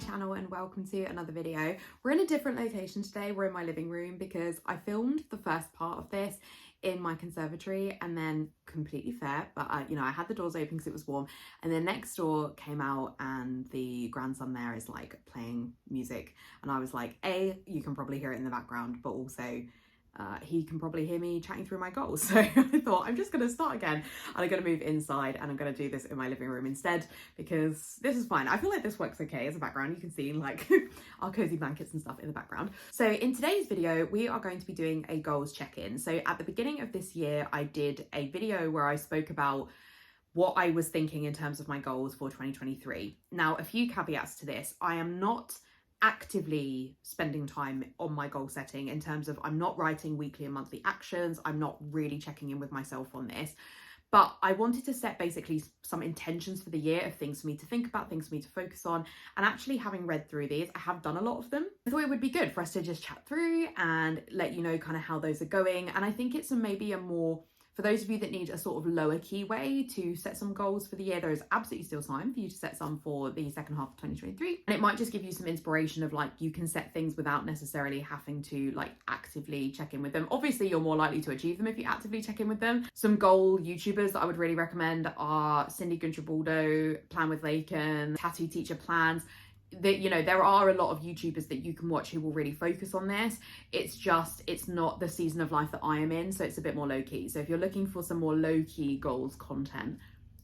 Channel and welcome to another video. We're in a different location today. We're in my living room because I filmed the first part of this in my conservatory and then completely fair, but I had the doors open because it was warm, and then next door came out and the grandson there is like playing music, and I was like, you can probably hear it in the background, but also he can probably hear me chatting through my goals. So I thought I'm just going to start again and I'm going to move inside and I'm going to do this in my living room instead because this is fine. I feel like this works okay as a background. You can see like our cozy blankets and stuff in the background. So in today's video, we are going to be doing a goals check-in. So at the beginning of this year, I did a video where I spoke about what I was thinking in terms of my goals for 2023. Now, a few caveats to this. I am not actively spending time on my goal setting in terms of I'm not writing weekly and monthly actions. I'm not really checking in with myself on this, but I wanted to set basically some intentions for the year of things for me to think about, things for me to focus on. And actually, having read through these, I have done a lot of them. I thought it would be good for us to just chat through and let you know kind of how those are going. And I think it's maybe a more, for those of you that need a sort of lower key way to set some goals for the year, there is absolutely still time for you to set some for the second half of 2023. And it might just give you some inspiration of like, you can set things without necessarily having to like actively check in with them. Obviously, you're more likely to achieve them if you actively check in with them. Some goal YouTubers that I would really recommend are Cindy Guntrabaldo, Plan with Laken, Tattoo Teacher Plans. There are a lot of YouTubers that you can watch who will really focus on this. It's not the season of life that I am in, so it's a bit more low-key. So if you're looking for some more low-key goals content,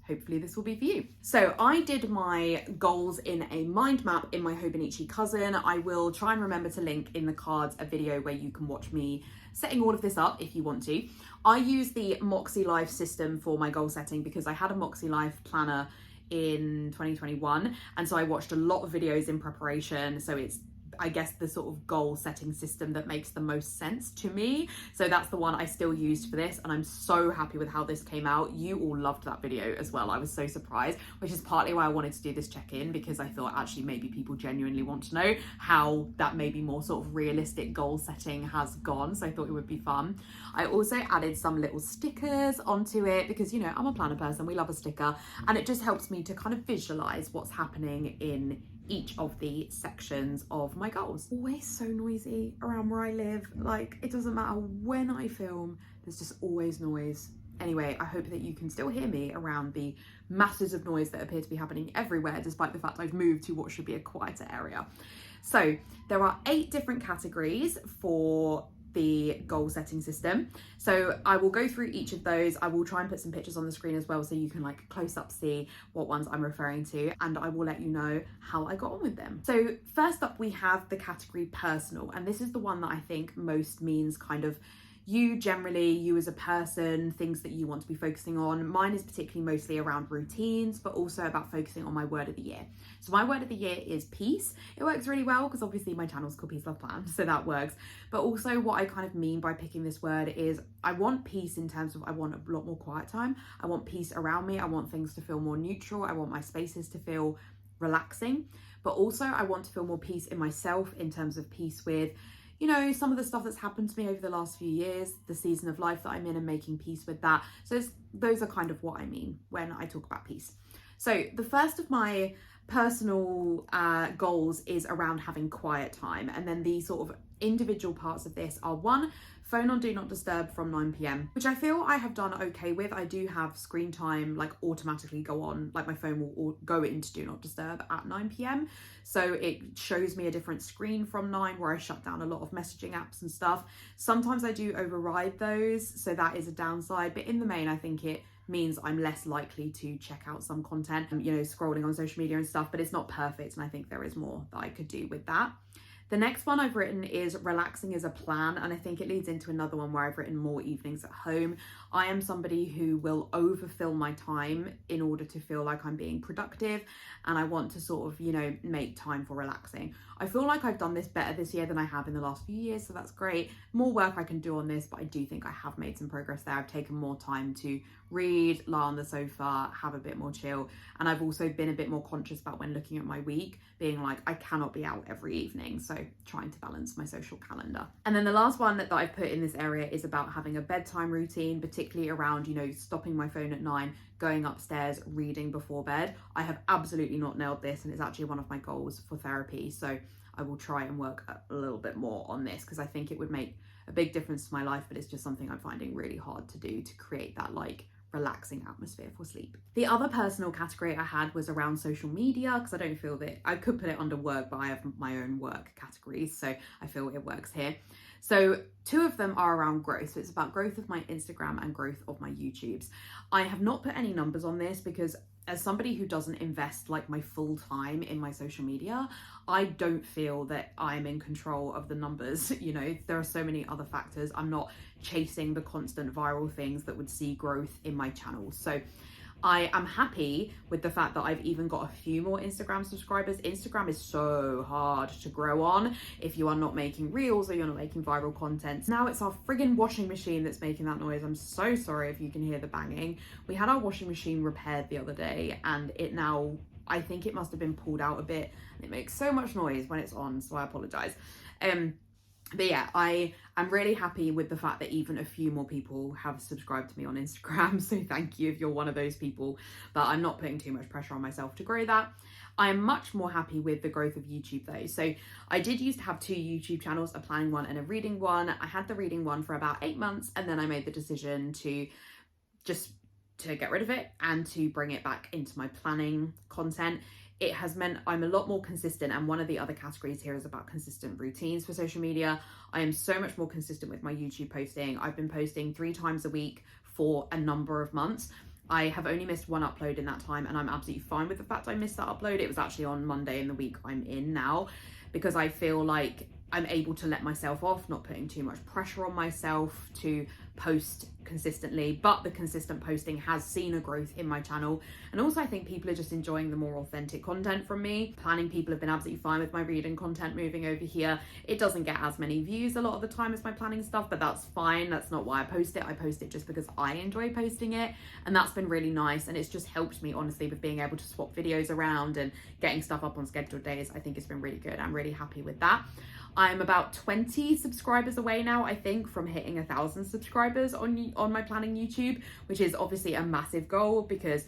hopefully this will be for you. So I did my goals in a mind map in my Hobonichi cousin. I will try and remember to link in the cards a video where you can watch me setting all of this up if you want to. I use the Moxie Life system for my goal setting because I had a Moxie Life planner in 2021, and so I watched a lot of videos in preparation. So it's, I guess, the sort of goal setting system that makes the most sense to me. So that's the one I still used for this, and I'm so happy with how this came out. You all loved that video as well. I was so surprised, which is partly why I wanted to do this check-in, because I thought actually maybe people genuinely want to know how that maybe more sort of realistic goal setting has gone. So I thought it would be fun. I also added some little stickers onto it because, I'm a planner person, we love a sticker, and it just helps me to kind of visualize what's happening in each of the sections of my goals. Always so noisy around where I live. Like, it doesn't matter when I film, there's just always noise. Anyway, I hope that you can still hear me around the masses of noise that appear to be happening everywhere, despite the fact I've moved to what should be a quieter area. So there are 8 different categories for the goal setting system. So I will go through each of those. I will try and put some pictures on the screen as well so you can like close up see what ones I'm referring to, and I will let you know how I got on with them. So first up we have the category personal, and this is the one that I think most means kind of you generally, you as a person, things that you want to be focusing on. Mine is particularly mostly around routines, but also about focusing on my word of the year. So my word of the year is peace. It works really well because obviously my channel's called Peace Love Plan, so that works. But also what I kind of mean by picking this word is I want peace in terms of I want a lot more quiet time. I want peace around me. I want things to feel more neutral. I want my spaces to feel relaxing, but also I want to feel more peace in myself in terms of peace with some of the stuff that's happened to me over the last few years, the season of life that I'm in, and making peace with that. So those are kind of what I mean when I talk about peace. So the first of my personal goals is around having quiet time. And then the sort of individual parts of this are: 1, phone on do not disturb from 9 p.m, which I feel I have done okay with. I do have screen time like automatically go on, like my phone will go into do not disturb at 9 p.m. So it shows me a different screen from 9 where I shut down a lot of messaging apps and stuff. Sometimes I do override those, so that is a downside, but in the main I think it means I'm less likely to check out some content, scrolling on social media and stuff, but it's not perfect, and I think there is more that I could do with that. The next one I've written is relaxing as a plan, and I think it leads into another one where I've written more evenings at home. I am somebody who will overfill my time in order to feel like I'm being productive, and I want to sort of, make time for relaxing. I feel like I've done this better this year than I have in the last few years, so that's great. More work I can do on this, but I do think I have made some progress there. I've taken more time to read, lie on the sofa, have a bit more chill. And I've also been a bit more conscious about when looking at my week, being like, I cannot be out every evening. So trying to balance my social calendar. And then the last one that I've put in this area is about having a bedtime routine, particularly around, you know, stopping my phone at 9, going upstairs, reading before bed. I have absolutely not nailed this, and it's actually one of my goals for therapy. So I will try and work a little bit more on this, because I think it would make a big difference to my life, but it's just something I'm finding really hard to do, to create that like relaxing atmosphere for sleep. The other personal category I had was around social media, because I don't feel that I could put it under work, but I have my own work categories, so I feel it works here. So 2 of them are around growth. So it's about growth of my Instagram and growth of my YouTubes. I have not put any numbers on this because as somebody who doesn't invest like my full time in my social media, I don't feel that I'm in control of the numbers. You know, there are so many other factors. I'm not chasing the constant viral things that would see growth in my channel. So I am happy with the fact that I've even got a few more Instagram subscribers. Instagram is so hard to grow on if you are not making reels or you're not making viral content. Now it's our friggin' washing machine that's making that noise. I'm so sorry if you can hear the banging. We had our washing machine repaired the other day, and it now, I think it must have been pulled out a bit, and it makes so much noise when it's on, so I apologize. But yeah, I am really happy with the fact that even a few more people have subscribed to me on Instagram. So thank you if you're one of those people, but I'm not putting too much pressure on myself to grow that. I am much more happy with the growth of YouTube though. So I did used to have 2 YouTube channels, a planning one and a reading one. I had the reading one for about 8 months, and then I made the decision to get rid of it and to bring it back into my planning content. It has meant I'm a lot more consistent, and one of the other categories here is about consistent routines for social media. I am so much more consistent with my YouTube posting. I've been posting 3 times a week for a number of months. I have only missed 1 upload in that time, and I'm absolutely fine with the fact I missed that upload. It was actually on Monday in the week I'm in now, because I feel like I'm able to let myself off, not putting too much pressure on myself to post consistently. But the consistent posting has seen a growth in my channel, and also I think people are just enjoying the more authentic content from me. Planning people have been absolutely fine with my reading content moving over here. It doesn't get as many views a lot of the time as my planning stuff, but that's fine. That's not why I post it. I post it just because I enjoy posting it, and that's been really nice, and it's just helped me honestly with being able to swap videos around and getting stuff up on scheduled days. I think it's been really good. I'm really happy with that. I'm about 20 subscribers away now, I think, from hitting 1,000 subscribers on my planning YouTube, which is obviously a massive goal, because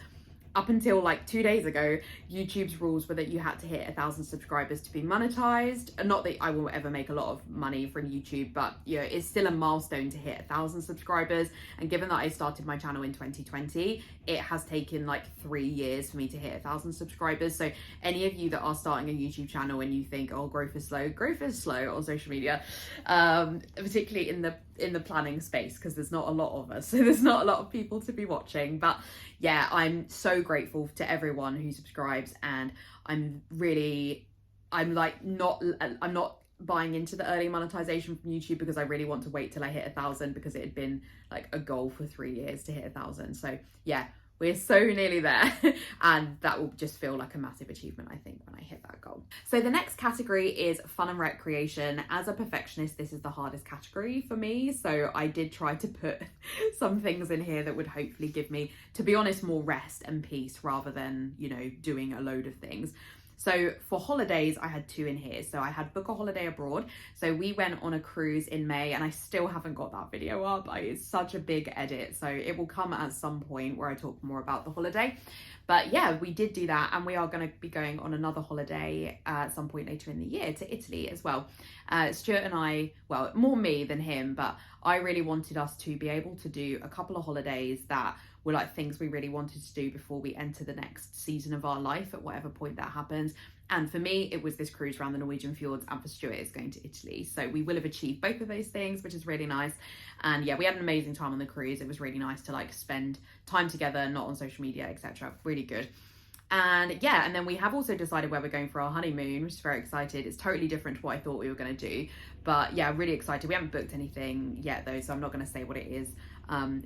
up until like 2 days ago, YouTube's rules were that you had to hit 1,000 subscribers to be monetized. And not that I will ever make a lot of money from YouTube, but you know, it's still a milestone to hit 1,000 subscribers. And given that I started my channel in 2020, it has taken like 3 years for me to hit 1,000 subscribers. So any of you that are starting a YouTube channel and you think, oh, growth is slow on social media, particularly in the planning space, because there's not a lot of us, so there's not a lot of people to be watching. But yeah, I'm so grateful to everyone who subscribes, and I'm not buying into the early monetization from YouTube, because I really want to wait till I hit 1,000, because it had been like a goal for 3 years to hit 1,000. So yeah, we're so nearly there, and that will just feel like a massive achievement, I think, when I hit that goal. So the next category is fun and recreation. As a perfectionist, this is the hardest category for me. So I did try to put some things in here that would hopefully give me, to be honest, more rest and peace rather than, you know, doing a load of things. So for holidays, I had 2 in here. So I had book a holiday abroad. So we went on a cruise in May, and I still haven't got that video up. It's such a big edit. So it will come at some point where I talk more about the holiday. But yeah, we did do that, and we are going to be going on another holiday at some point later in the year to Italy as well. Stuart and I, well, more me than him, but I really wanted us to be able to do a couple of holidays that were like things we really wanted to do before we enter the next season of our life at whatever point that happens. And for me, it was this cruise around the Norwegian fjords, and for Stuart, it's going to Italy. So we will have achieved both of those things, which is really nice. And yeah, we had an amazing time on the cruise. It was really nice to like spend time together, not on social media, etc. Really good. And yeah, and then we have also decided where we're going for our honeymoon, which is very excited. It's totally different to what I thought we were going to do, but yeah, really excited. We haven't booked anything yet though, so I'm not going to say what it is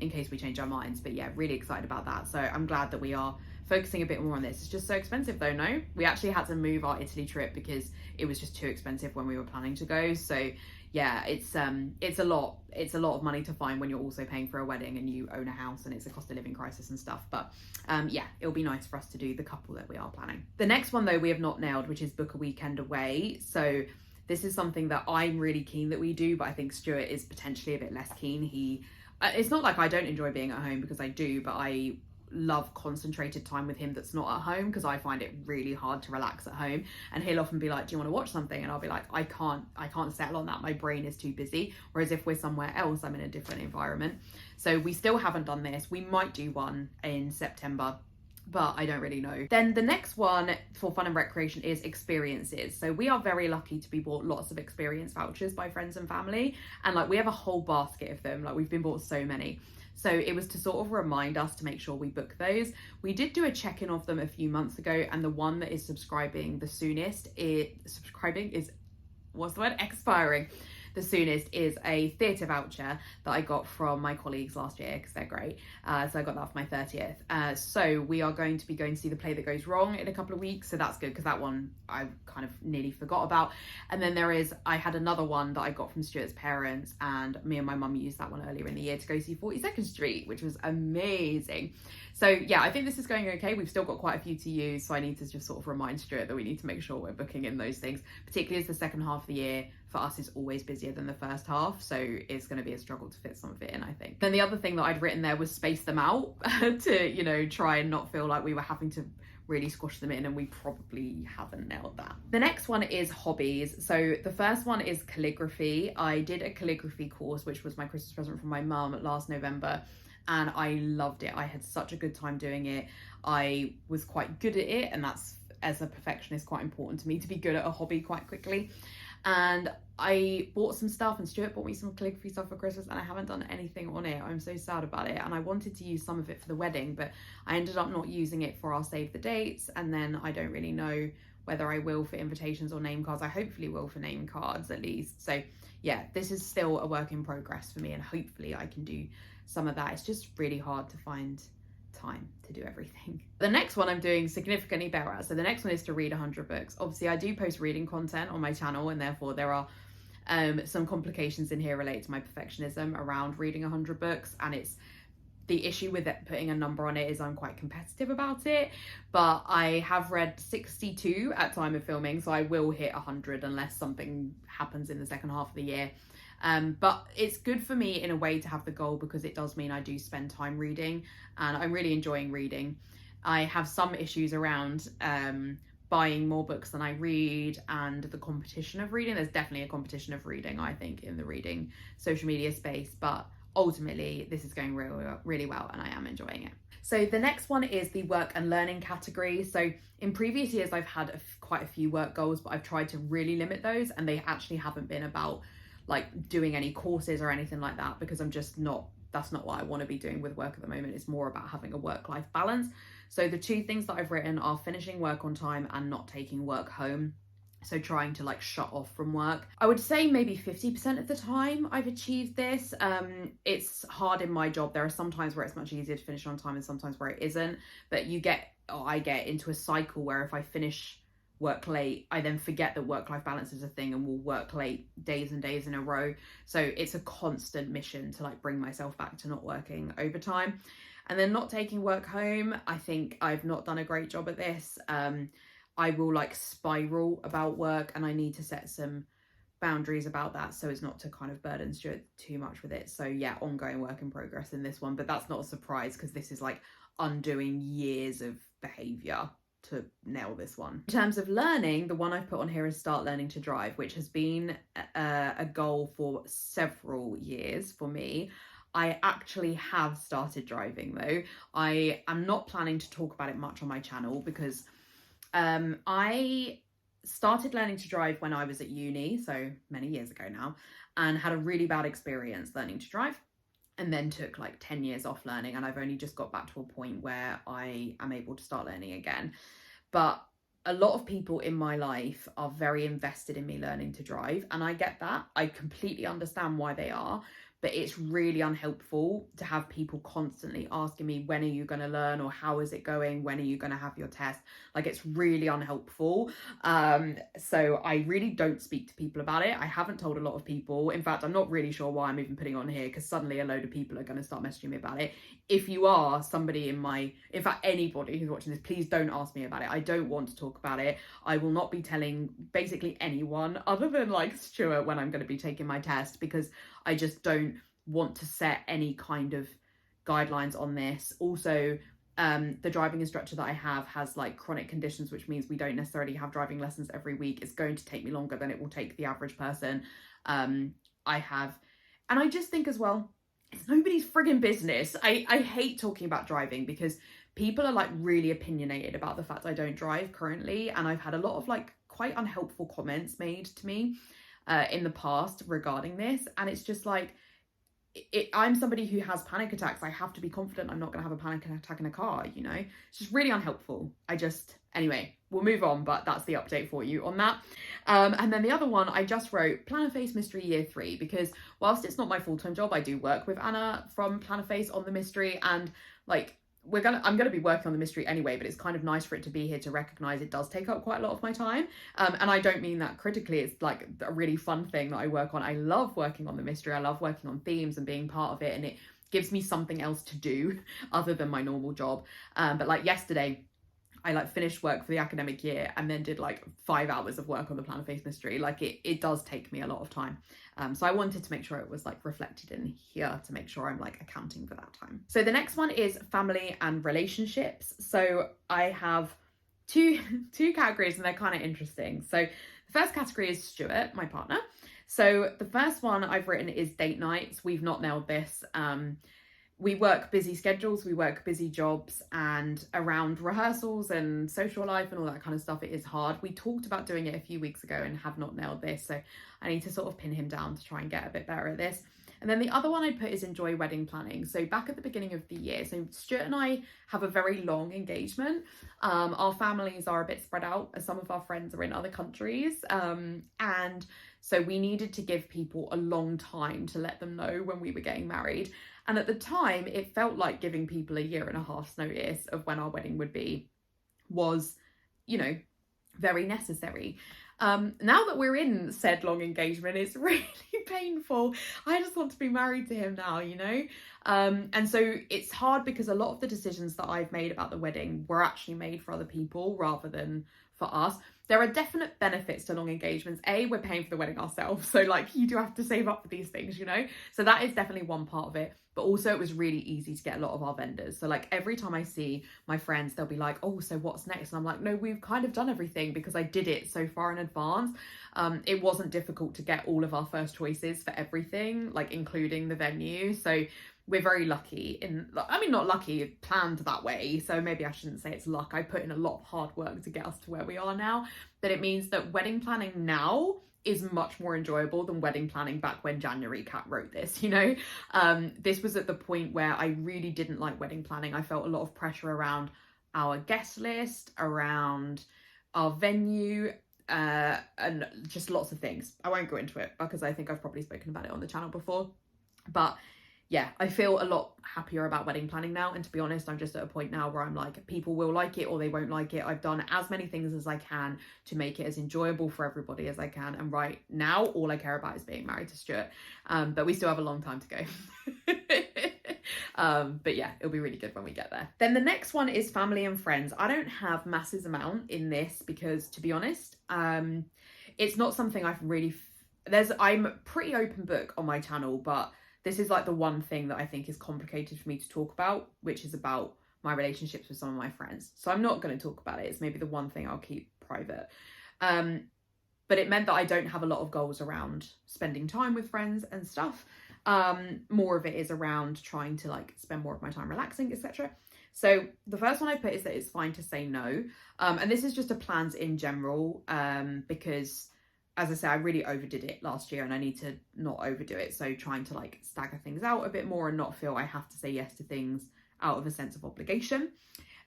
in case we change our minds, but yeah, really excited about that. So I'm glad that we are focusing a bit more on this. It's just so expensive though, no? We actually had to move our Italy trip because it was just too expensive when we were planning to go. So yeah, it's a lot of money to find when you're also paying for a wedding and you own a house and it's a cost of living crisis and stuff. But yeah, it'll be nice for us to do the couple that we are planning. The next one though we have not nailed, which is book a weekend away. So this is something that I'm really keen that we do, but I think Stuart is potentially a bit less keen. It's not like I don't enjoy being at home, because I do, but I love concentrated time with him that's not at home, because I find it really hard to relax at home. And he'll often be like, do you want to watch something? And I'll be like, I can't settle on that, my brain is too busy. Whereas if we're somewhere else, I'm in a different environment. So we still haven't done this. We might do one in September, but I don't really know. Then the next one for fun and recreation is experiences. So we are very lucky to be bought lots of experience vouchers by friends and family, and like we have a whole basket of them. Like we've been bought so many. So it was to sort of remind us to make sure we book those. We did do a check-in of them a few months ago, and the one that is expiring the soonest is a theatre voucher that I got from my colleagues last year, because they're great. So I got that for my 30th. So we are going to be going to see The Play That Goes Wrong in a couple of weeks. So that's good, because that one I kind of nearly forgot about. And then I had another one that I got from Stuart's parents, and me and my mum used that one earlier in the year to go see 42nd Street, which was amazing. So yeah, I think this is going okay. We've still got quite a few to use, so I need to just sort of remind Stuart that we need to make sure we're booking in those things, particularly as the second half of the year for us is always busier than the first half, so it's going to be a struggle to fit some of it in, I think. Then the other thing that I'd written there was space them out to, try and not feel like we were having to really squash them in, and we probably haven't nailed that. The next one is hobbies. So the first one is calligraphy. I did a calligraphy course, which was my Christmas present from my mum last November, and I loved it. I had such a good time doing it. I was quite good at it, and that's, as a perfectionist, quite important to me to be good at a hobby quite quickly. And I bought some stuff, and Stuart bought me some calligraphy stuff for Christmas, and I haven't done anything on it. I'm so sad about it, and I wanted to use some of it for the wedding, but I ended up not using it for our save the dates, and then I don't really know whether I will for invitations or name cards. I hopefully will for name cards at least. So yeah, this is still a work in progress for me, and hopefully I can do some of that. It's just really hard to find time to do everything. The next one I'm doing significantly better at. So the next one is to read 100 books. Obviously I do post reading content on my channel, and therefore there are some complications in here related to my perfectionism around reading 100 books, and it's the issue with it, putting a number on it, is I'm quite competitive about it, but I have read 62 at time of filming, so I will hit 100 unless something happens in the second half of the year. But it's good for me in a way to have the goal, because it does mean I do spend time reading, and I'm really enjoying reading. I have some issues around buying more books than I read, and the competition of reading. There's definitely a competition of reading, I think, in the reading social media space, but ultimately this is going really well, and I am enjoying it. So the next one is the work and learning category. So in previous years I've had quite a few work goals, but I've tried to really limit those, and they actually haven't been about like doing any courses or anything like that, because that's not what I want to be doing with work at the moment. It's more about having a work-life balance. So the two things that I've written are finishing work on time and not taking work home. So trying to like shut off from work. I would say maybe 50% of the time I've achieved this. It's hard in my job. There are some times where it's much easier to finish on time and sometimes where it isn't. But I get into a cycle where if I finish work late, I then forget that work-life balance is a thing and will work late days and days in a row. So it's a constant mission to like bring myself back to not working overtime. And then not taking work home, I think I've not done a great job at this. I will like spiral about work, and I need to set some boundaries about that so as not to kind of burden Stuart too much with it. So yeah, ongoing work in progress in this one, but that's not a surprise because this is like undoing years of behaviour to nail this one. In terms of learning, the one I've put on here is start learning to drive, which has been a goal for several years for me. I actually have started driving though. I am not planning to talk about it much on my channel because I started learning to drive when I was at uni, so many years ago now, and had a really bad experience learning to drive, and then took like 10 years off learning, and I've only just got back to a point where I am able to start learning again. But a lot of people in my life are very invested in me learning to drive, and I get that. I completely understand why they are, but it's really unhelpful to have people constantly asking me, when are you going to learn, or how is it going, when are you going to have your test? Like, it's really unhelpful. So I really don't speak to people about it. I haven't told a lot of people. In fact, I'm not really sure why I'm even putting it on here, because suddenly a load of people are going to start messaging me about it. If you are somebody in fact anybody who's watching this, please don't ask me about it. I don't want to talk about it. I will not be telling basically anyone other than like Stuart when I'm going to be taking my test, because I just don't want to set any kind of guidelines on this. Also, the driving instructor that I have has like chronic conditions, which means we don't necessarily have driving lessons every week. It's going to take me longer than it will take the average person. And I just think as well, it's nobody's friggin' business. I hate talking about driving because people are like really opinionated about the fact I don't drive currently, and I've had a lot of like quite unhelpful comments made to me in the past regarding this, and it's just like, I'm somebody who has panic attacks. I have to be confident I'm not going to have a panic attack in a car, you know? It's just really unhelpful. Anyway, we'll move on, but that's the update for you on that. And then the other one, I just wrote Planner Face Mystery Year 3, because whilst it's not my full-time job, I do work with Anna from Planner Face on the mystery, and like, I'm gonna be working on the mystery anyway, but it's kind of nice for it to be here to recognize it does take up quite a lot of my time. And I don't mean that critically. It's like a really fun thing that I work on. I love working on the mystery. I love working on themes and being part of it, and it gives me something else to do other than my normal job. But like yesterday, I like finished work for the academic year and then did like 5 hours of work on the Planner Face mystery. Like it does take me a lot of time. So I wanted to make sure it was like reflected in here to make sure I'm like accounting for that time. So the next one is family and relationships. So I have two categories, and they're kind of interesting. So the first category is Stuart, my partner. So the first one I've written is date nights. We've not nailed this. We work busy schedules, we work busy jobs, and around rehearsals and social life and all that kind of stuff, it is hard. We talked about doing it a few weeks ago and have not nailed this, so I need to sort of pin him down to try and get a bit better at this. And then the other one I put is enjoy wedding planning. So back at the beginning of the year, so Stuart and I have a very long engagement. Our families are a bit spread out, as some of our friends are in other countries. And so we needed to give people a long time to let them know when we were getting married. And at the time, it felt like giving people a 1.5 years notice of when our wedding would be was, you know, very necessary. Now that we're in said long engagement, it's really painful. I just want to be married to him now, you know? And so it's hard because a lot of the decisions that I've made about the wedding were actually made for other people rather than for us. There are definite benefits to long engagements. We're paying for the wedding ourselves. So like you do have to save up for these things, you know? So that is definitely one part of it. But also it was really easy to get a lot of our vendors. So like every time I see my friends, they'll be like, oh, so what's next? And I'm like, no, we've kind of done everything because I did it so far in advance. It wasn't difficult to get all of our first choices for everything, like including the venue. So we're very lucky not lucky, planned that way. So maybe I shouldn't say it's luck. I put in a lot of hard work to get us to where we are now. But it means that wedding planning now is much more enjoyable than wedding planning back when January Cat wrote this, you know? This was at the point where I really didn't like wedding planning. I felt a lot of pressure around our guest list, around our venue, and just lots of things. I won't go into it because I think I've probably spoken about it on the channel before. But yeah, I feel a lot happier about wedding planning now. And to be honest, I'm just at a point now where I'm like, people will like it or they won't like it. I've done as many things as I can to make it as enjoyable for everybody as I can. And right now, all I care about is being married to Stuart. But we still have a long time to go. But yeah, it'll be really good when we get there. Then the next one is family and friends. I don't have masses amount in this because, to be honest, it's not something I've really... I'm a pretty open book on my channel, but this is like the one thing that I think is complicated for me to talk about, which is about my relationships with some of my friends. So I'm not going to talk about it. It's maybe the one thing I'll keep private. But it meant that I don't have a lot of goals around spending time with friends and stuff. More of it is around trying to like spend more of my time relaxing, etc. So the first one I put is that it's fine to say no. And this is just a plans in general, because as I say, I really overdid it last year and I need to not overdo it. So trying to like stagger things out a bit more and not feel I have to say yes to things out of a sense of obligation.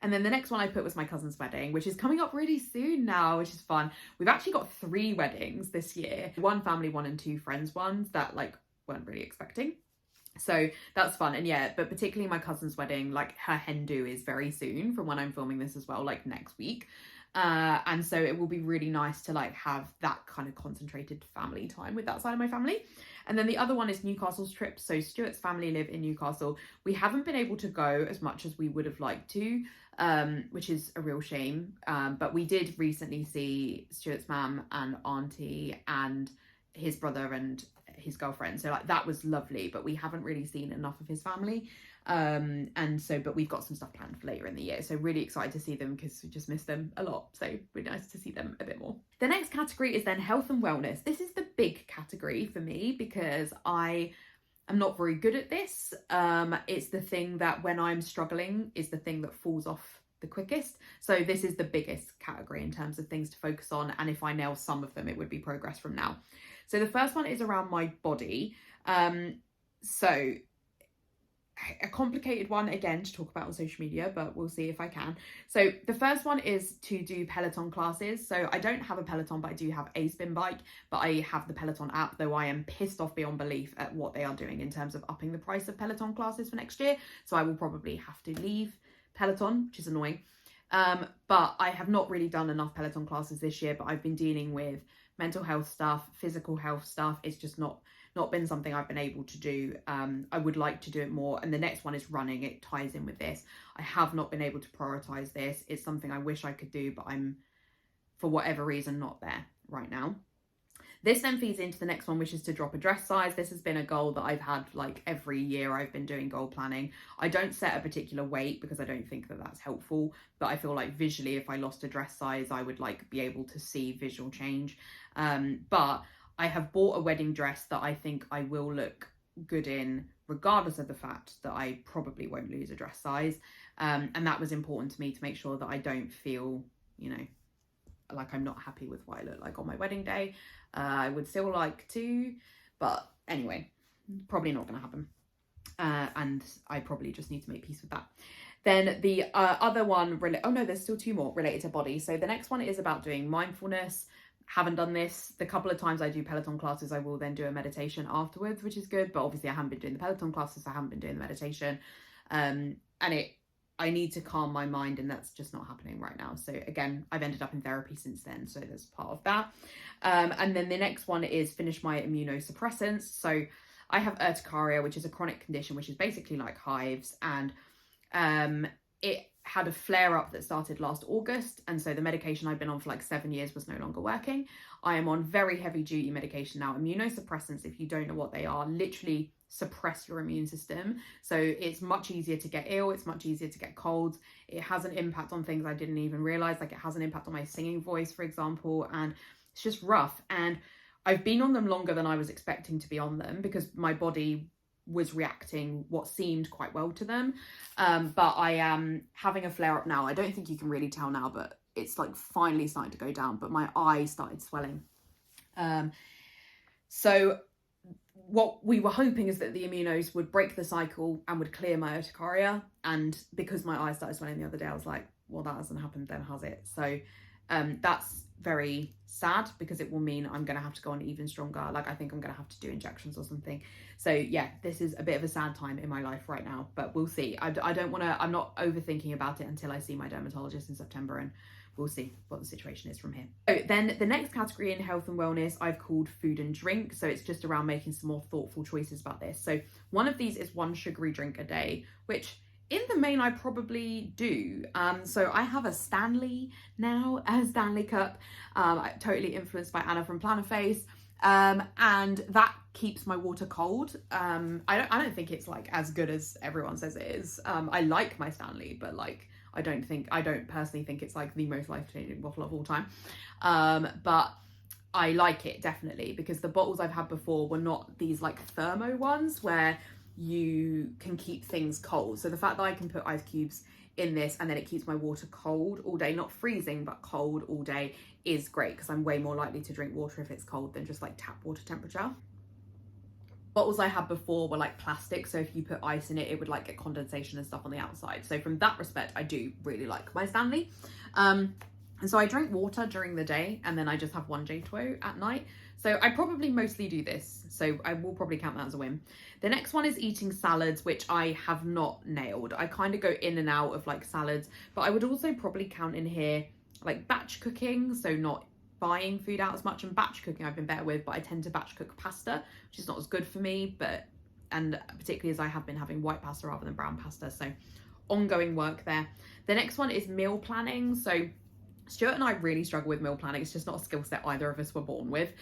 And then the next one I put was my cousin's wedding, which is coming up really soon now, which is fun. We've actually got 3 weddings this year. 1 family one and 2 friends ones that like weren't really expecting. So that's fun. And yeah, but particularly my cousin's wedding, like her hen do is very soon from when I'm filming this as well, like next week. And so it will be really nice to like have that kind of concentrated family time with that side of my family. And then the other one is Newcastle's trip. So Stuart's family live in Newcastle. We haven't been able to go as much as we would have liked to, which is a real shame. But we did recently see Stuart's mum and auntie and his brother and his girlfriend, so like that was lovely, but we haven't really seen enough of his family, and so but we've got some stuff planned for later in the year, so really excited to see them because we just miss them a lot, so really nice to see them a bit more. The next category is then health and wellness. This is the big category for me because I am not very good at this. It's the thing that when I'm struggling is the thing that falls off the quickest. So this is the biggest category in terms of things to focus on, and if I nail some of them it would be progress from now. So the first one is around my body. So a complicated one again to talk about on social media, but we'll see if I can. So the first one is to do Peloton classes. So I don't have a Peloton, but I do have a spin bike, but I have the Peloton app, though I am pissed off beyond belief at what they are doing in terms of upping the price of Peloton classes for next year. So I will probably have to leave Peloton, which is annoying. But I have not really done enough Peloton classes this year, but I've been dealing with mental health stuff, physical health stuff. It's just not been something I've been able to do. I would like to do it more. And the next one is running. It ties in with this. I have not been able to prioritize this. It's something I wish I could do, but I'm, for whatever reason, not there right now. This then feeds into the next one, which is to drop a dress size. This has been a goal that I've had like every year I've been doing goal planning. I don't set a particular weight because I don't think that that's helpful, but I feel like visually if I lost a dress size, I would like be able to see visual change. But I have bought a wedding dress that I think I will look good in, regardless of the fact that I probably won't lose a dress size. And that was important to me to make sure that I don't feel, you know, like I'm not happy with what I look like on my wedding day. I would still like to, but anyway, probably not going to happen. And I probably just need to make peace with that. Then the other one, oh no, there's still two more related to body. So the next one is about doing mindfulness. Haven't done this. The couple of times I do Peloton classes, I will then do a meditation afterwards, which is good. But obviously I haven't been doing the Peloton classes, so I haven't been doing the meditation. And I need to calm my mind, and that's just not happening right now. So again, I've ended up in therapy since then, so there's part of that. And then the next one is finish my immunosuppressants. So I have urticaria, which is a chronic condition, which is basically like hives, and it had a flare up that started last August, and so the medication I've been on for like 7 years was no longer working. I am on very heavy duty medication now. Immunosuppressants, if you don't know what they are, literally suppress your immune system. So it's much easier to get ill, it's much easier to get colds. It has an impact on things I didn't even realize, like it has an impact on my singing voice, for example, and it's just rough. And I've been on them longer than I was expecting to be on them because my body was reacting what seemed quite well to them. But I am having a flare up now. I don't think you can really tell now, but it's like finally starting to go down, but my eye started swelling. So what we were hoping is that the immunos would break the cycle and would clear my urticaria. And because my eye started swelling the other day, I was like, well, that hasn't happened then, has it? So that's very sad because it will mean I'm going to have to go on even stronger. Like I think I'm going to have to do injections or something. So yeah, this is a bit of a sad time in my life right now, but we'll see. I don't want to, I'm not overthinking about it until I see my dermatologist in September, and we'll see what the situation is from here. So then the next category in health and wellness I've called food and drink. So it's just around making some more thoughtful choices about this. So one of these is one sugary drink a day, which in the main I probably do. So I have a Stanley now, a Stanley cup, totally influenced by Anna from Plannerface. And that keeps my water cold. I don't think it's like as good as everyone says it is. I like my Stanley, but like I don't personally think it's like the most life-changing bottle of all time. But I like it definitely because the bottles I've had before were not these like thermo ones where you can keep things cold. So the fact that I can put ice cubes in this and then it keeps my water cold all day, not freezing, but cold all day, is great because I'm way more likely to drink water if it's cold than just like tap water temperature. Bottles I had before were like plastic, so if you put ice in it, it would like get condensation and stuff on the outside. So from that respect, I do really like my Stanley. And so I drink water during the day and then I just have one J2O at night. So I probably mostly do this, so I will probably count that as a win. The next one is eating salads, which I have not nailed. I kind of go in and out of like salads, but I would also probably count in here like batch cooking, so not buying food out as much. And batch cooking I've been better with, but I tend to batch cook pasta, which is not as good for me, and particularly as I have been having white pasta rather than brown pasta, so ongoing work there. The next one is meal planning. So Stuart and I really struggle with meal planning. It's just not a skill set either of us were born with.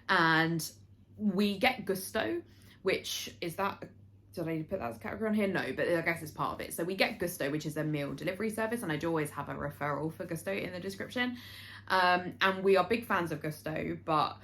And we get Gusto, which is that, did I put that as a category on here? No, but I guess it's part of it. So we get Gusto, which is a meal delivery service, and I do always have a referral for Gusto in the description. And we are big fans of Gusto, but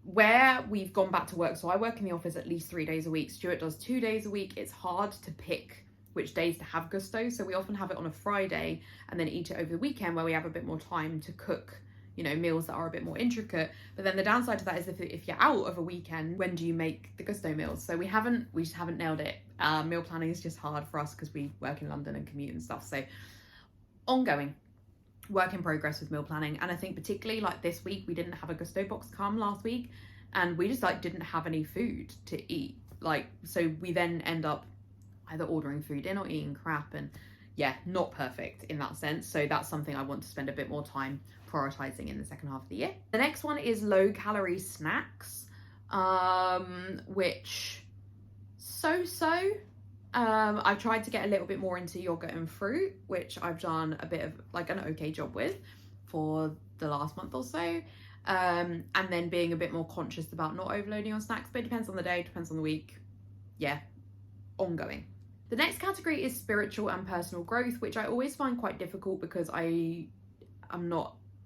where we've gone back to work, so I work in the office at least 3 days a week, Stuart does 2 days a week, it's hard to pick which days to have Gusto, so we often have it on a Friday and then eat it over the weekend where we have a bit more time to cook, you know, meals that are a bit more intricate. But then the downside to that is if you're out of a weekend, when do you make the Gusto meals? So we just haven't nailed it. Meal planning is just hard for us because we work in London and commute and stuff, so ongoing work in progress with meal planning. And I think particularly like this week, we didn't have a Gusto box come last week, and we just like didn't have any food to eat, like, so we then end up either ordering food in or eating crap, and yeah, not perfect in that sense. So that's something I want to spend a bit more time prioritizing in the second half of the year. The next one is low calorie snacks, which I've tried to get a little bit more into yogurt and fruit, which I've done a bit of like an okay job with for the last month or so. And then being a bit more conscious about not overloading on snacks, but it depends on the day, depends on the week. Yeah, ongoing. The next category is spiritual and personal growth, which I always find quite difficult because I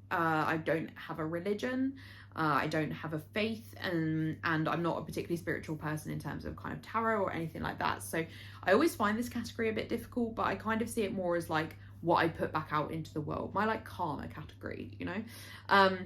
don't have a religion, I don't have a faith, and I'm not a particularly spiritual person in terms of kind of tarot or anything like that. So I always find this category a bit difficult, but I kind of see it more as like what I put back out into the world, my like karma category, you know?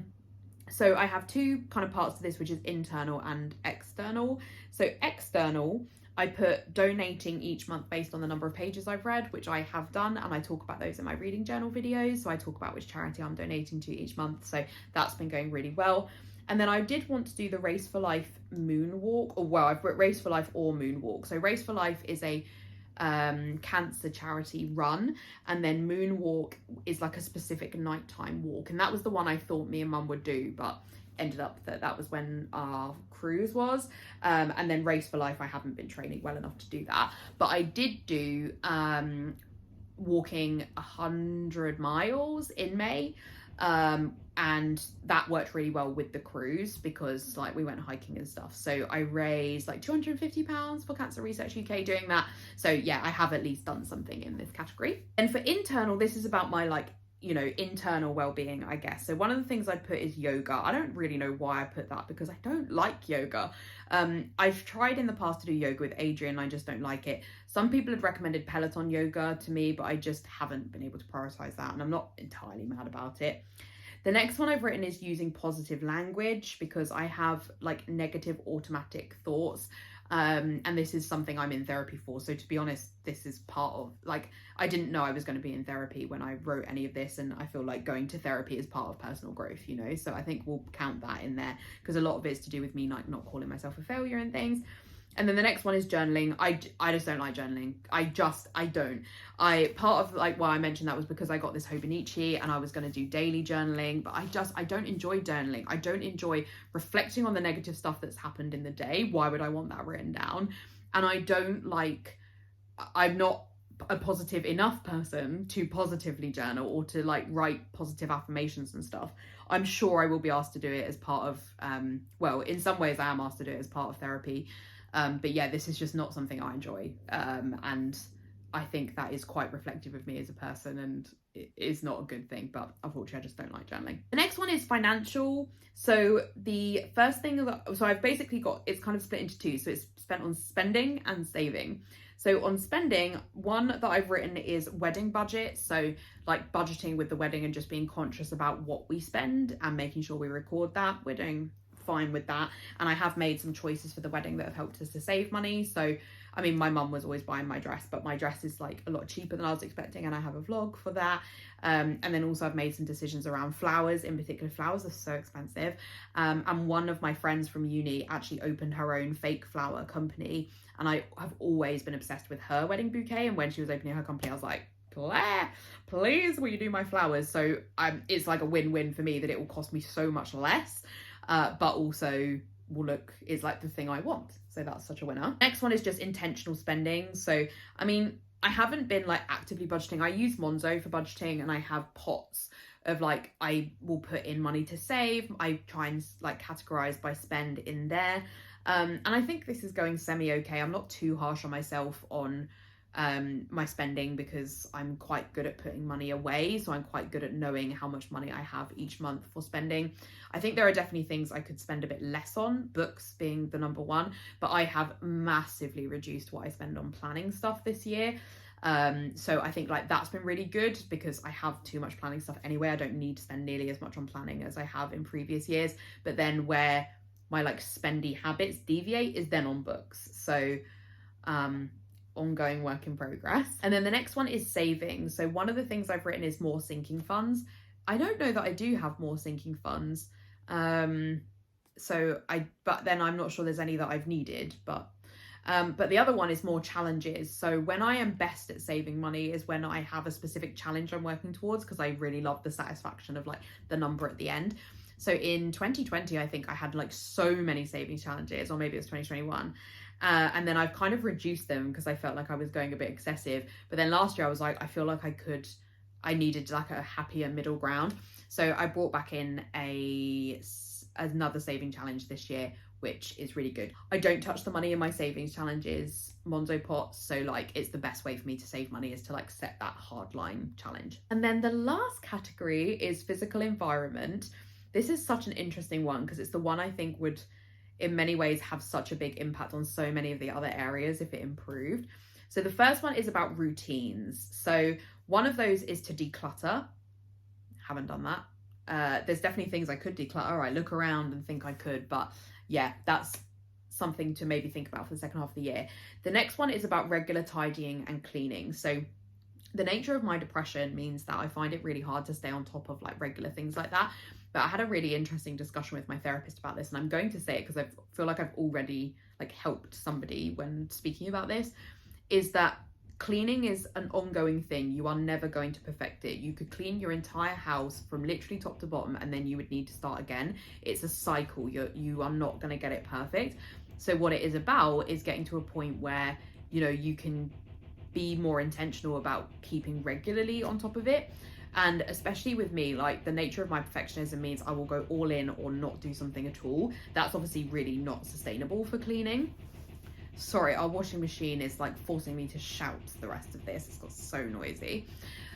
So I have two kind of parts to this, which is internal and external. So external, I put donating each month based on the number of pages I've read, which I have done, and I talk about those in my reading journal videos. So I talk about which charity I'm donating to each month. So that's been going really well. And then I did want to do the Race for Life moonwalk, or well, I've put Race for Life or moonwalk. So Race for Life is a cancer charity run, and then moonwalk is like a specific nighttime walk, and that was the one I thought me and mum would do, but ended up that was when our cruise was, and then Race for Life I haven't been training well enough to do that, but I did do walking 100 miles in May, and that worked really well with the cruise because like we went hiking and stuff. So I raised like £250 for Cancer Research UK doing that. So yeah, I have at least done something in this category. And for internal, this is about my like, you know, internal well-being, I guess. So one of the things I put is yoga. I don't really know why I put that because I don't like yoga. I've tried in the past to do yoga with Adrian, I just don't like it. Some people have recommended Peloton yoga to me, but I just haven't been able to prioritize that, and I'm not entirely mad about it. The next one I've written is using positive language because I have like negative automatic thoughts. And this is something I'm in therapy for. So to be honest, this is part of like, I didn't know I was going to be in therapy when I wrote any of this. And I feel like going to therapy is part of personal growth, you know? So I think we'll count that in there because a lot of it's to do with me like not calling myself a failure and things. And then the next one is journaling. I just don't like journaling. I don't. Part of like why I mentioned that was because I got this hobonichi and I was going to do daily journaling, but I don't enjoy journaling. I don't enjoy reflecting on the negative stuff that's happened in the day. Why would I want that written down? And I'm not a positive enough person to positively journal or to like write positive affirmations and stuff. I'm sure I will be asked to do it as part of, well, in some ways I am asked to do it as part of therapy. But yeah, this is just not something I enjoy. And I think that is quite reflective of me as a person, and it is not a good thing, but unfortunately I just don't like journaling. The next one is financial. So the first thing so I've basically got, it's kind of split into two. So it's spent on spending and saving. So on spending, one that I've written is wedding budget. So like budgeting with the wedding and just being conscious about what we spend and making sure we record that. We're doing fine with that, and I have made some choices for the wedding that have helped us to save money. So I mean, my mum was always buying my dress, but my dress is like a lot cheaper than I was expecting, and I have a vlog for that. And then also I've made some decisions around flowers. In particular, flowers are so expensive. And one of my friends from uni actually opened her own fake flower company, and I have always been obsessed with her wedding bouquet. And when she was opening her company, I was like, Claire, please will you do my flowers? So it's like a win-win for me that it will cost me so much less, but also will look, is like the thing I want. So that's such a winner. Next one is just intentional spending. So I mean, I haven't been like actively budgeting. I use Monzo for budgeting, and I have pots of like, I will put in money to save. I try and like categorize by spend in there. And I think this is going semi-okay. I'm not too harsh on myself on my spending, because I'm quite good at putting money away. So I'm quite good at knowing how much money I have each month for spending. I think there are definitely things I could spend a bit less on, books being the number one, but I have massively reduced what I spend on planning stuff this year. So I think like that's been really good, because I have too much planning stuff anyway. I don't need to spend nearly as much on planning as I have in previous years. But then where my like spendy habits deviate is then on books. So ongoing work in progress. And then the next one is savings. So one of the things I've written is more sinking funds. I don't know that I do have more sinking funds. But then I'm not sure there's any that I've needed, but the other one is more challenges. So when I am best at saving money is when I have a specific challenge I'm working towards, because I really love the satisfaction of like the number at the end. So in 2020, I think I had like so many savings challenges, or maybe it was 2021. And then I've kind of reduced them because I felt like I was going a bit excessive. But then last year I was like, I feel like I needed like a happier middle ground. So I brought back in another saving challenge this year, which is really good. I don't touch the money in my savings challenges, Monzo pots. So like, it's the best way for me to save money is to like set that hard line challenge. And then the last category is physical environment. This is such an interesting one, because it's the one I think would in many ways have such a big impact on so many of the other areas if it improved. So the first one is about routines. So one of those is to declutter. Haven't done that. There's definitely things I could declutter. I look around and think I could, but yeah, that's something to maybe think about for the second half of the year. The next one is about regular tidying and cleaning. So the nature of my depression means that I find it really hard to stay on top of like regular things like that. But I had a really interesting discussion with my therapist about this, and I'm going to say it because I feel like I've already like helped somebody when speaking about this, is that cleaning is an ongoing thing. You are never going to perfect it. You could clean your entire house from literally top to bottom, and then you would need to start again. It's a cycle. You are not going to get it perfect. So what it is about is getting to a point where, you know, you can be more intentional about keeping regularly on top of it. And especially with me, like the nature of my perfectionism means I will go all in or not do something at all. That's obviously really not sustainable for cleaning. Sorry, our washing machine is like forcing me to shout the rest of this. It's got so noisy.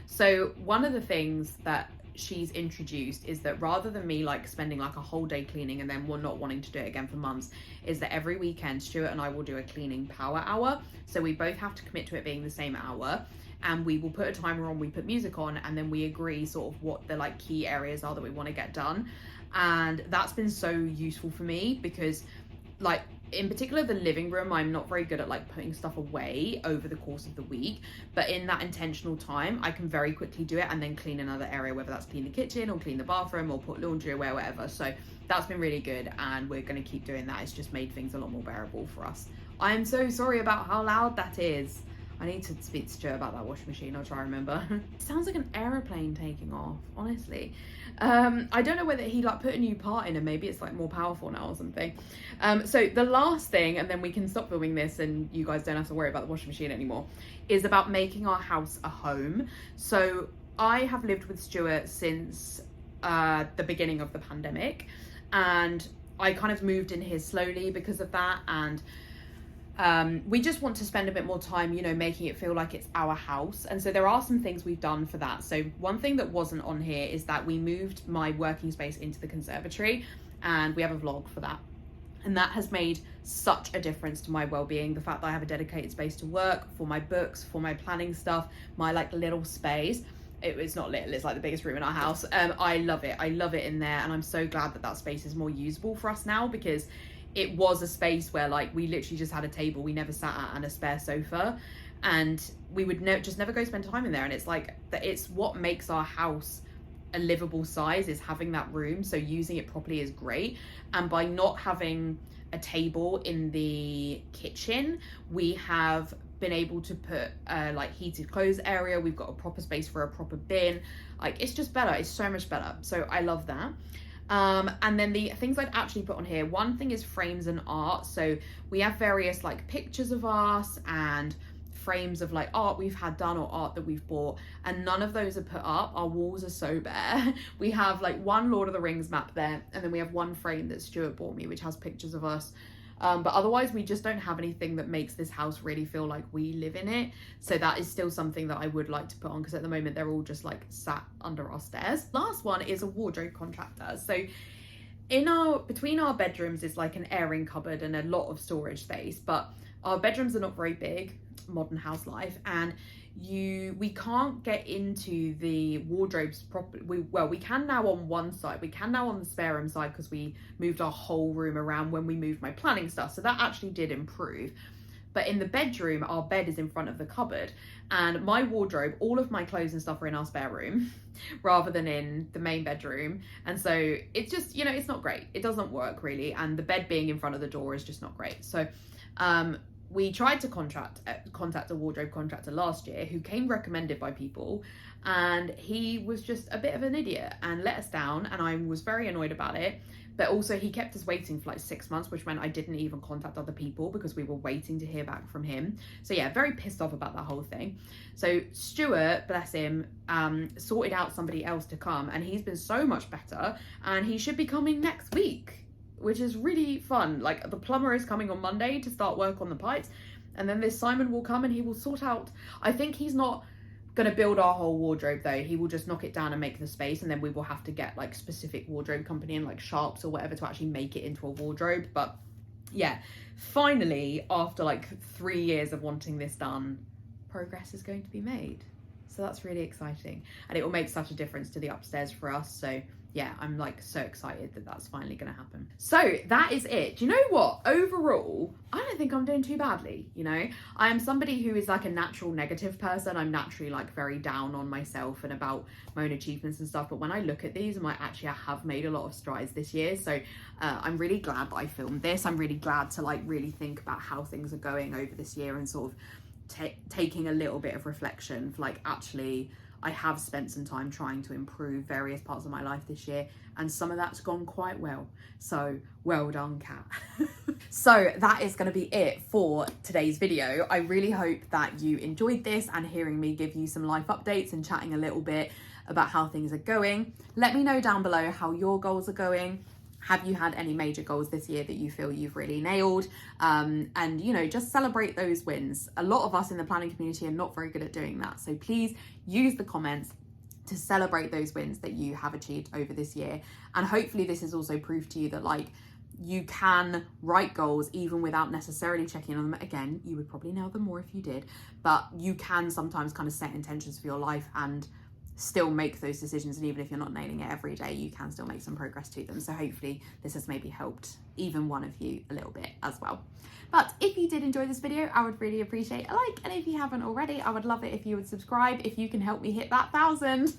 So one of the things that she's introduced is that rather than me like spending like a whole day cleaning and then we're not wanting to do it again for months, is that every weekend Stuart and I will do a cleaning power hour. So we both have to commit to it being the same hour, and we will put a timer on, we put music on, and then we agree sort of what the like key areas are that we want to get done. And that's been so useful for me, because like in particular the living room, I'm not very good at like putting stuff away over the course of the week, but in that intentional time I can very quickly do it and then clean another area, whether that's clean the kitchen or clean the bathroom or put laundry away or whatever. So that's been really good, and we're going to keep doing that. It's just made things a lot more bearable for us. I'm so sorry about how loud that is. I need to speak to Stuart about that washing machine. I'll try to remember. It sounds like an aeroplane taking off, honestly. I don't know whether he like put a new part in and maybe it's like more powerful now or something. So the last thing, and then we can stop filming this and you guys don't have to worry about the washing machine anymore, is about making our house a home. So I have lived with Stuart since the beginning of the pandemic, and I kind of moved in here slowly because of that. And we just want to spend a bit more time, you know, making it feel like it's our house. And so there are some things we've done for that. So one thing that wasn't on here is that we moved my working space into the conservatory, and we have a vlog for that. And that has made such a difference to my well-being. The fact that I have a dedicated space to work, for my books, for my planning stuff, my like little space. It's not little, it's like the biggest room in our house. I love it in there, and I'm so glad that that space is more usable for us now, because it was a space where like we literally just had a table we never sat at and a spare sofa, and we would just never go spend time in there. And it's like that, it's what makes our house a livable size, is having that room. So using it properly is great. And by not having a table in the kitchen, we have been able to put like heated clothes area. We've got a proper space for a proper bin. Like, it's just better. It's so much better. So I love that. And then the things I'd actually put on here, one thing is frames and art. So we have various like pictures of us and frames of like art we've had done or art that we've bought, and none of those are put up. Our walls are so bare. We have like one Lord of the Rings map there, and then we have one frame that Stuart bought me which has pictures of us, but otherwise we just don't have anything that makes this house really feel like we live in it. So that is still something that I would like to put on, because at the moment they're all just like sat under our stairs. Last one is a wardrobe contractor. So between our bedrooms is like an airing cupboard and a lot of storage space, but our bedrooms are not very big, modern house life, and we can't get into the wardrobes properly. We can now on one side, we can now on the spare room side, because we moved our whole room around when we moved my planning stuff, so that actually did improve. But in the bedroom, our bed is in front of the cupboard, and my wardrobe, all of my clothes and stuff are in our spare room rather than in the main bedroom. And so it's just, you know, it's not great. It doesn't work really. And the bed being in front of the door is just not great. So we tried to contact a wardrobe contractor last year who came recommended by people, and he was just a bit of an idiot and let us down, and I was very annoyed about it. But also he kept us waiting for like 6 months, which meant I didn't even contact other people because we were waiting to hear back from him. So yeah, very pissed off about that whole thing. So Stuart, bless him, sorted out somebody else to come, and he's been so much better, and he should be coming next week, which is really fun. Like, the plumber is coming on Monday to start work on the pipes, and then this Simon will come and he will sort out, I think he's not gonna build our whole wardrobe though. He will just knock it down and make the space, and then we will have to get like specific wardrobe company and like Sharps or whatever to actually make it into a wardrobe. But yeah, finally, after like 3 years of wanting this done, progress is going to be made. So that's really exciting, and it will make such a difference to the upstairs for us. So yeah, I'm like so excited that that's finally going to happen. So that is it. Do you know what? Overall, I don't think I'm doing too badly. You know, I am somebody who is like a natural negative person. I'm naturally like very down on myself and about my own achievements and stuff. But when I look at these, I'm like, actually, I have made a lot of strides this year. So I'm really glad that I filmed this. I'm really glad to like really think about how things are going over this year, and sort of taking a little bit of reflection for like, actually, I have spent some time trying to improve various parts of my life this year, and some of that's gone quite well. So well done, Kat. So that is going to be it for today's video. I really hope that you enjoyed this and hearing me give you some life updates and chatting a little bit about how things are going. Let me know down below how your goals are going. Have you had any major goals this year that you feel you've really nailed? And, you know, just celebrate those wins. A lot of us in the planning community are not very good at doing that. So please use the comments to celebrate those wins that you have achieved over this year. And hopefully this is also proof to you that like, you can write goals even without necessarily checking on them. Again, you would probably nail them more if you did, but you can sometimes kind of set intentions for your life and still make those decisions, and even if you're not nailing it every day, you can still make some progress to them. So hopefully this has maybe helped even one of you a little bit as well. But if you did enjoy this video, I would really appreciate a like, and if you haven't already, I would love it if you would subscribe. If you can help me hit that 1,000,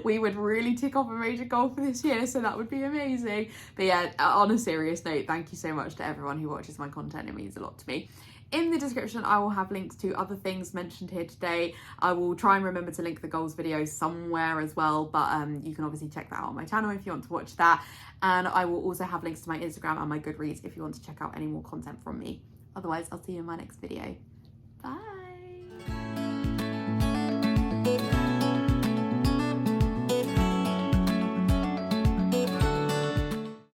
we would really tick off a major goal for this year, so that would be amazing. But yeah, on a serious note, thank you so much to everyone who watches my content. It means a lot to me. In the description, I will have links to other things mentioned here today. I will try and remember to link the goals video somewhere as well, but you can obviously check that out on my channel if you want to watch that. And I will also have links to my Instagram and my Goodreads if you want to check out any more content from me. Otherwise, I'll see you in my next video. Bye.